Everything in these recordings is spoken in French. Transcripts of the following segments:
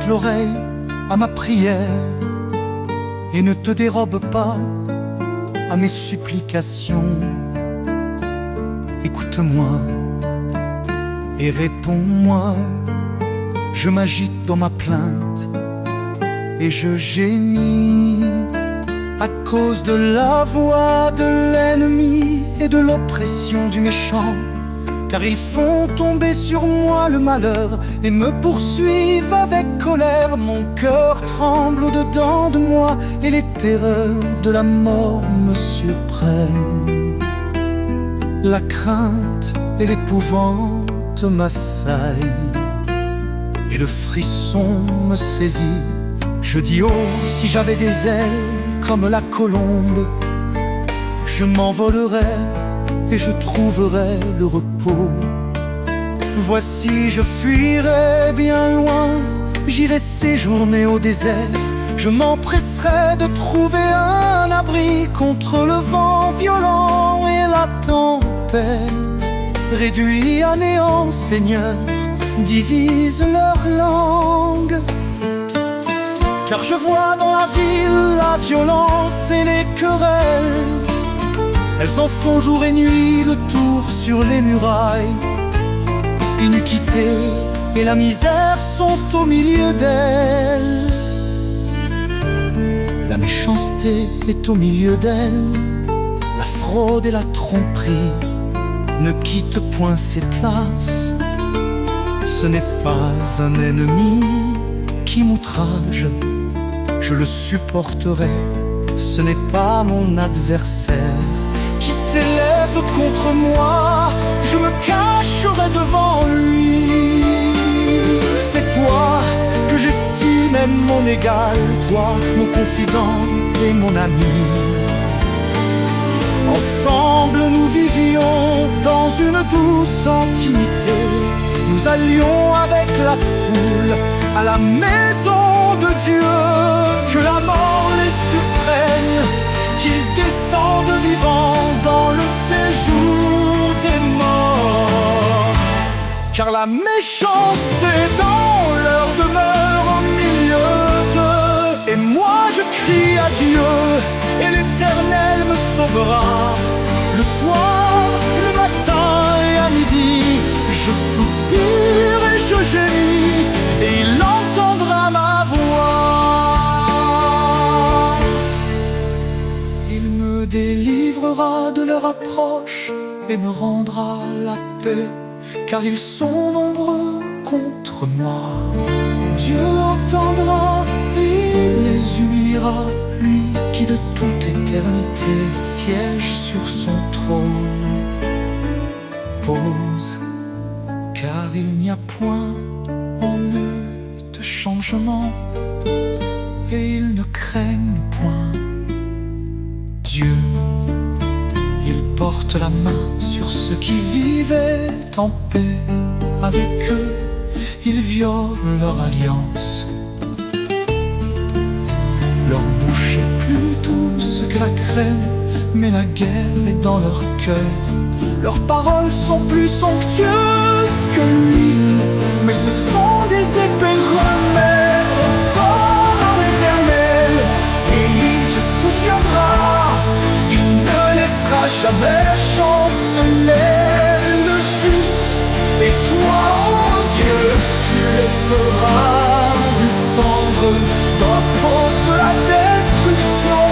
prête l'oreille à ma prière et ne te dérobe pas à mes supplications. Écoute-moi et réponds-moi. Je m'agite dans ma plainte et je gémis à cause de la voix de l'ennemi et de l'oppression du méchant. Car ils font tomber sur moi le malheur et me poursuivent avec colère. Mon cœur tremble au-dedans de moi et les terreurs de la mort me surprennent. La crainte et l'épouvante m'assaillent et le frisson me saisit. Je dis oh, si j'avais des ailes comme la colombe, je m'envolerais et je trouverai le repos. Voici, je fuirai bien loin, j'irai séjourner au désert. Je m'empresserai de trouver un abri contre le vent violent et la tempête. Réduit à néant, Seigneur, divise leur langue. Car je vois dans la ville la violence et les querelles. Elles en font jour et nuit le tour sur les murailles. L'iniquité et la misère sont au milieu d'elles. La méchanceté est au milieu d'elles. La fraude et la tromperie ne quittent point ses places. Ce n'est pas un ennemi qui m'outrage, je le supporterai. Ce n'est pas mon adversaire qui s'élève contre moi, je me cacherai devant lui. C'est toi que j'estime mon égal, toi mon confident et mon ami. Ensemble nous vivions dans une douce intimité. Nous allions avec la foule à la maison de Dieu. Que la mort les surprenne, qu'ils descendent vivants dans le séjour des morts. Car la méchanceté dans leur demeure au milieu d'eux. Et moi je crie à Dieu, et l'Éternel me sauvera. Le soir, le matin et à midi, je soupire et je gémis, et il entendra ma voix. Il me délivrera de leur approche et me rendra la paix, car ils sont nombreux contre moi. Dieu entendra et il les humiliera, lui qui de toute éternité siège sur son trône. Pause, car il n'y a point en eux de changement, et ils ne craignent point Dieu. Il porte la main sur ceux qui vivaient en paix avec eux, il viole leur alliance. Leur bouche est plus douce que la crème, mais la guerre est dans leur cœur. Leurs paroles sont plus somptueuses que l'huile, mais ce sont des épées remèdes au sort de l'Éternel. Et il te soutiendra, il ne laissera jamais chanceler le juste. Et toi, oh Dieu, tu les feras descendre dans la fosse de la destruction.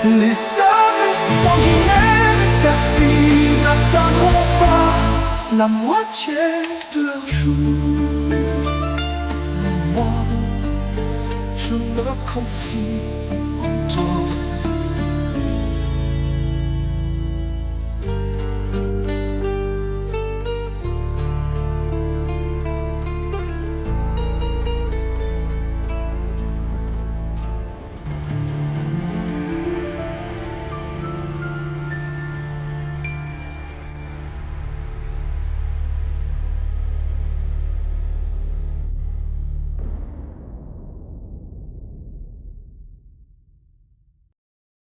Les hommes sanguinaires perfides n'atteindront pas la moitié de leur jour. Mais moi, je me confie